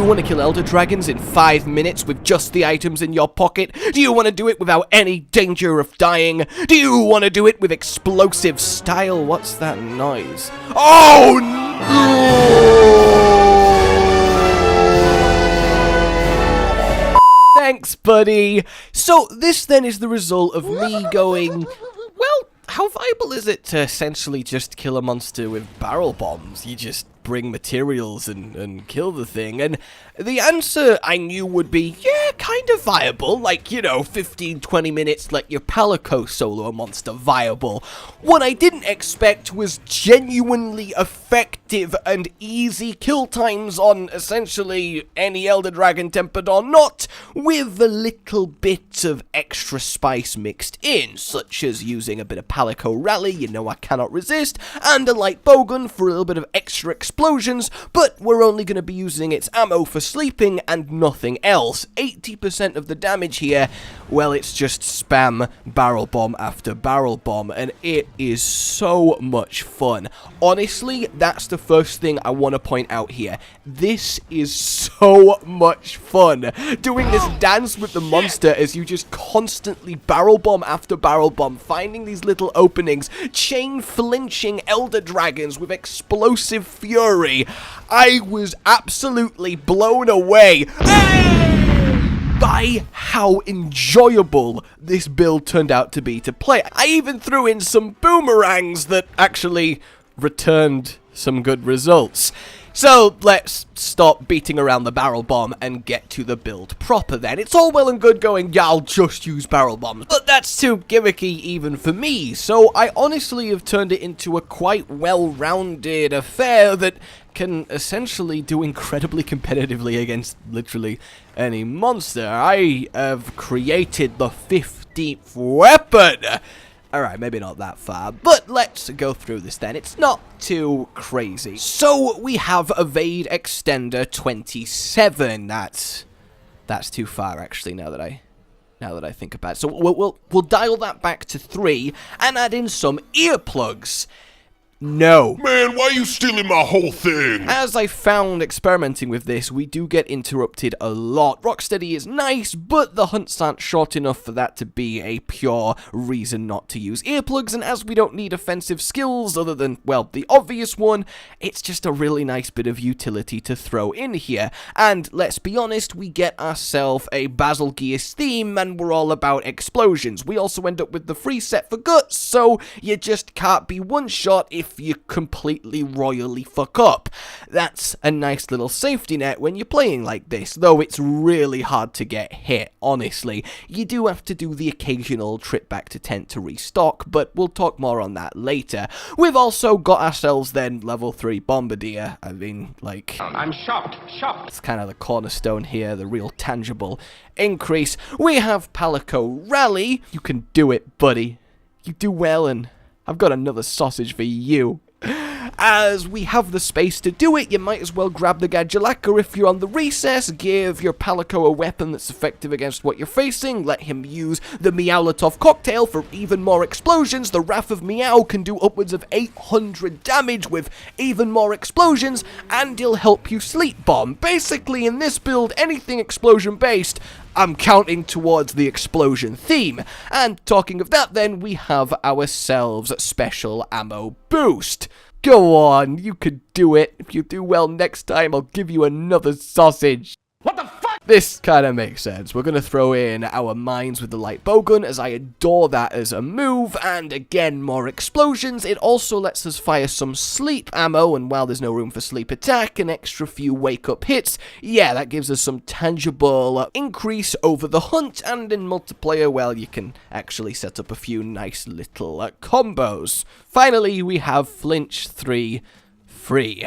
want to kill Elder Dragons in 5 minutes with just the items in your pocket? Do you want to do it without any danger of dying? Do you want to do it with explosive style? What's that noise? Oh no! Thanks, buddy. So this then is the result of me going, well, how viable is it to essentially just kill a monster with barrel bombs? You just bring materials and kill the thing, and the answer I knew would be, yeah, kind of viable, like, you know, 15-20 minutes, like your palico solo monster viable. What I didn't expect was genuinely effective and easy kill times on essentially any Elder Dragon, tempered or not, with a little bit of extra spice mixed in, such as using a bit of palico rally, you know I cannot resist, and a Light Bowgun for a little bit of extra explosions, but we're only going to be using its ammo for sleeping and nothing else. 80% of the damage here, well, it's just spam barrel bomb after barrel bomb, and it is so much fun. Honestly, that's the first thing I want to point out here. This is so much fun. Doing this dance with the monster as you just constantly barrel bomb after barrel bomb, finding these little openings, chain flinching Elder Dragons with explosive fury. I was absolutely blown away by how enjoyable this build turned out to be to play. I even threw in some boomerangs that actually returned some good results. So let's stop beating around the barrel bomb and get to the build proper then. It's all well and good going, yeah, I'll just use barrel bombs, but that's too gimmicky even for me. So I honestly have turned it into a quite well-rounded affair that can essentially do incredibly competitively against literally any monster. I have created the 15th weapon. Alright, maybe not that far, but let's go through this then. It's not too crazy. So we have Evade Extender 27. That's too far actually, now that I think about it. So we'll dial that back to 3 and add in some earplugs. No. Man, why are you stealing my whole thing? As I found experimenting with this, we do get interrupted a lot. Rocksteady is nice, but the hunts aren't short enough for that to be a pure reason not to use earplugs, and as we don't need offensive skills other than, well, the obvious one, it's just a really nice bit of utility to throw in here. And let's be honest, we get ourselves a Basilgeus theme, and we're all about explosions. We also end up with the free set for guts, so you just can't be one-shot if you completely royally fuck up. That's a nice little safety net when you're playing like this, though it's really hard to get hit, honestly. You do have to do the occasional trip back to tent to restock, but we'll talk more on that later. We've also got ourselves then level 3 Bombardier. I mean, like, I'm shocked. it's kind of the cornerstone here, the real tangible increase. We have Palico Rally. You can do it, buddy. You do well, and I've got another sausage for you. As we have the space to do it, you might as well grab the Gadulaka if you're on the recess, give your Palico a weapon that's effective against what you're facing, let him use the Meowlatov cocktail for even more explosions. The Wrath of Meow can do upwards of 800 damage with even more explosions, and he'll help you sleep bomb. Basically, in this build, anything explosion based, I'm counting towards the explosion theme. And talking of that then, we have ourselves special ammo boost. Go on, you could do it. If you do well next time, I'll give you another sausage. What the fuck? This kind of makes sense. We're going to throw in our mines with the Light Bowgun, as I adore that as a move, and again, more explosions. It also lets us fire some sleep ammo, and while there's no room for sleep attack, an extra few wake-up hits. Yeah, that gives us some tangible increase over the hunt, and in multiplayer, well, you can actually set up a few nice little combos. Finally, we have Flinch 3 free.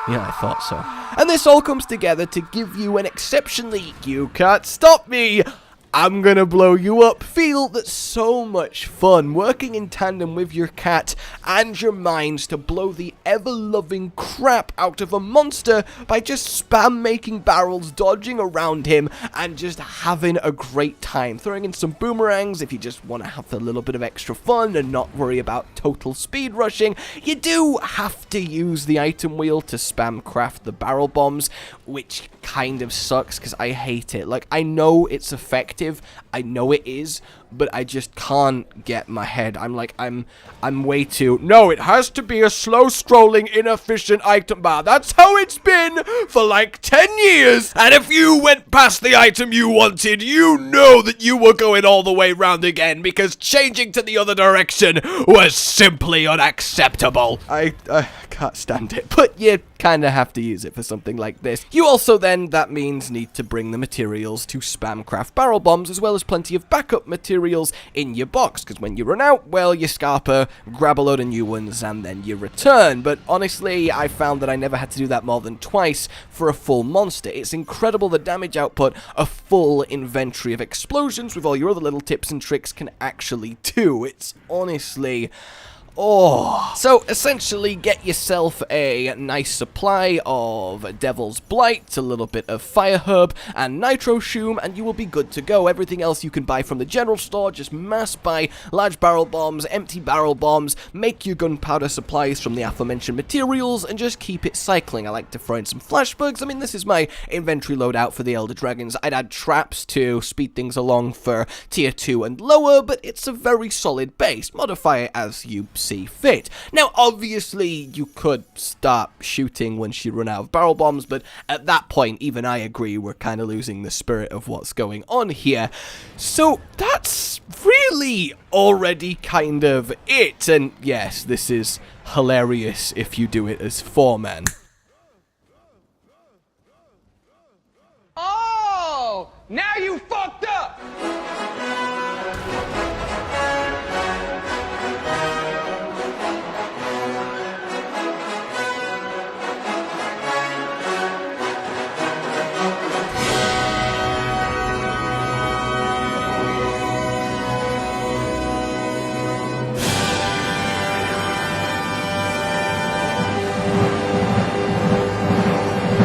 Yeah, I thought so. And this all comes together to give you an exceptionally, you can't stop me, I'm gonna blow you up. Feel that's so much fun, working in tandem with your cat and your minds to blow the ever-loving crap out of a monster by just spam making barrels, dodging around him, and just having a great time. Throwing in some boomerangs if you just want to have a little bit of extra fun and not worry about total speed rushing. You do have to use the item wheel to spam craft the barrel bombs, which kind of sucks because I hate it. Like, I know it's effective, I know it is, but I just can't get my head. I'm like, I'm way too... No, it has to be a slow-strolling, inefficient item bar. That's how it's been for like 10 years. And if you went past the item you wanted, you know that you were going all the way round again, because changing to the other direction was simply unacceptable. I can't stand it, but you kind of have to use it for something like this. You also then, that means, need to bring the materials to spam craft barrel bombs, as well as plenty of backup materials in your box, because when you run out, well, you scarper, grab a load of new ones, and then you return. But honestly, I found that I never had to do that more than twice for a full monster. It's incredible the damage output a full inventory of explosions with all your other little tips and tricks can actually do. It's honestly... Oh, so essentially get yourself a nice supply of Devil's Blight, a little bit of Fire Herb, and Nitro Shoom, and you will be good to go. Everything else you can buy from the general store, just mass buy large barrel bombs, empty barrel bombs, make your gunpowder supplies from the aforementioned materials, and just keep it cycling. I like to throw in some flashbugs. I mean, this is my inventory loadout for the Elder Dragons. I'd add traps to speed things along for tier 2 and lower, but it's a very solid base. Modify it as you see fit. Now, obviously, you could start shooting once you run out of barrel bombs, but at that point, even I agree, we're kind of losing the spirit of what's going on here. So, that's really already kind of it. And yes, this is hilarious if you do it as 4-man. Oh! Now you fucked up!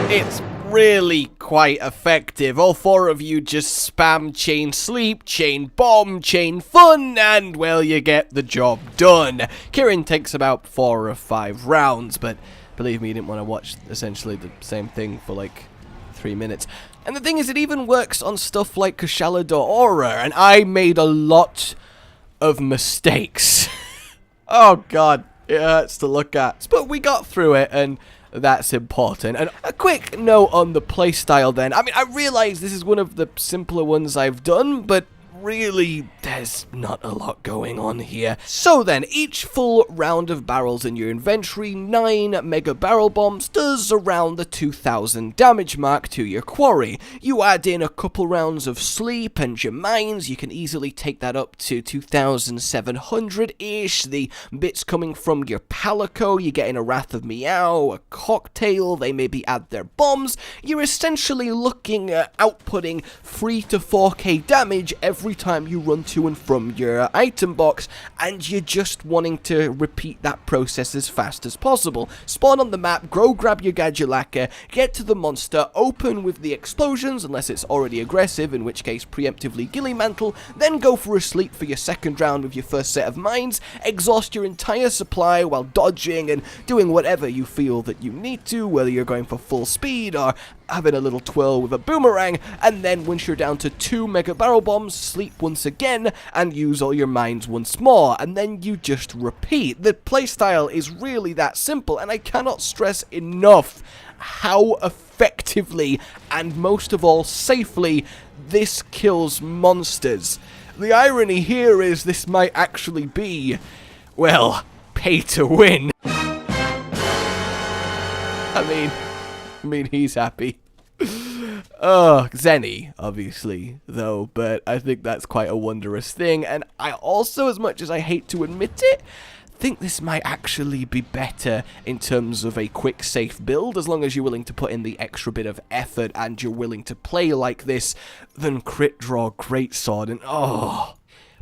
It's really quite effective. All 4 of you just spam chain sleep, chain bomb, chain fun, and well, you get the job done. Kieran takes about 4 or 5 rounds, but believe me, you didn't want to watch essentially the same thing for like 3 minutes. And the thing is, it even works on stuff like Kushala Aura, and I made a lot of mistakes. Oh god, it hurts to look at. But we got through it, and that's important. And a quick note on the playstyle then. I mean, I realize this is one of the simpler ones I've done, but really, there's not a lot going on here. So then, each full round of barrels in your inventory, 9 mega barrel bombs, does around the 2000 damage mark to your quarry. You add in a couple rounds of sleep and your mines, you can easily take that up to 2700-ish. The bits coming from your palico, you get in a Wrath of Meow, a cocktail, they maybe add their bombs. You're essentially looking at outputting 3 to 4k damage every time you run to and from your item box, and you're just wanting to repeat that process as fast as possible. Spawn on the map, grab your Gadulaka, get to the monster, open with the explosions, unless it's already aggressive, in which case preemptively Ghillie Mantle, then go for a sleep for your second round with your first set of mines, exhaust your entire supply while dodging and doing whatever you feel that you need to, whether you're going for full speed or having a little twirl with a boomerang, and then once you're down to 2 mega barrel bombs, sleep once again and use all your mines once more, and then you just repeat. The playstyle is really that simple, and I cannot stress enough how effectively and most of all safely this kills monsters. The irony here is this might actually be, well, pay to win. I mean, he's happy. Zenny, obviously, though, but I think that's quite a wondrous thing, and I also, as much as I hate to admit it, think this might actually be better in terms of a quick, safe build, as long as you're willing to put in the extra bit of effort and you're willing to play like this, than crit draw greatsword and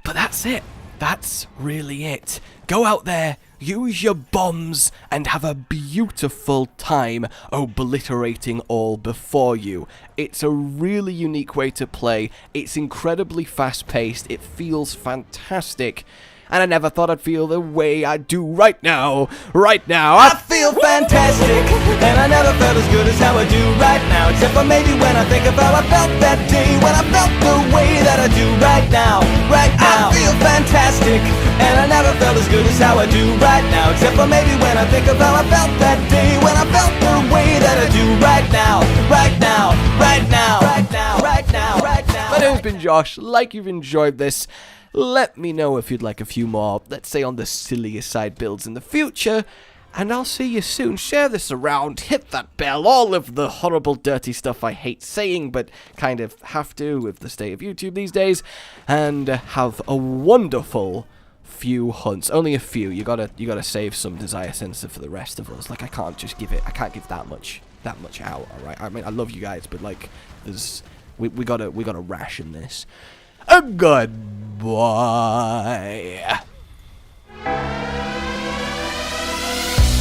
But that's it. That's really it. Go out there, use your bombs, and have a beautiful time obliterating all before you. It's a really unique way to play. It's incredibly fast-paced. It feels fantastic. And I never thought I'd feel the way I do right now. I feel fantastic, and I never felt as good as how I do right now. Except for maybe when I think of how I felt that day, when I felt the way that I do right now. I feel fantastic, and I never felt as good as how I do right now. Except for maybe when I think of how I felt that day, when I felt the way that I do right now. My name's been Josh. Like you've enjoyed this. Let me know if you'd like a few more, let's say on the sillier side builds in the future, and I'll see you soon. Share this around, hit that bell, all of the horrible dirty stuff I hate saying, but kind of have to with the state of YouTube these days, and have a wonderful few hunts. Only a few. You gotta save some desire sensor for the rest of us. Like, I can't give that much out, alright? I mean, I love you guys, but like, we gotta ration this. A goodbye.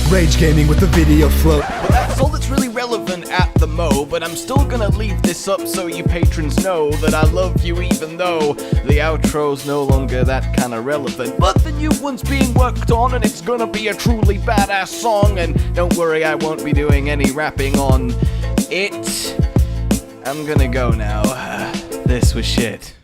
Rage Gaming with the video float. But that's all that's really relevant at the mo, but I'm still gonna leave this up so you patrons know that I love you even though the outro's no longer that kind of relevant. But the new one's being worked on and it's gonna be a truly badass song, and don't worry, I won't be doing any rapping on it. I'm gonna go now. This was shit.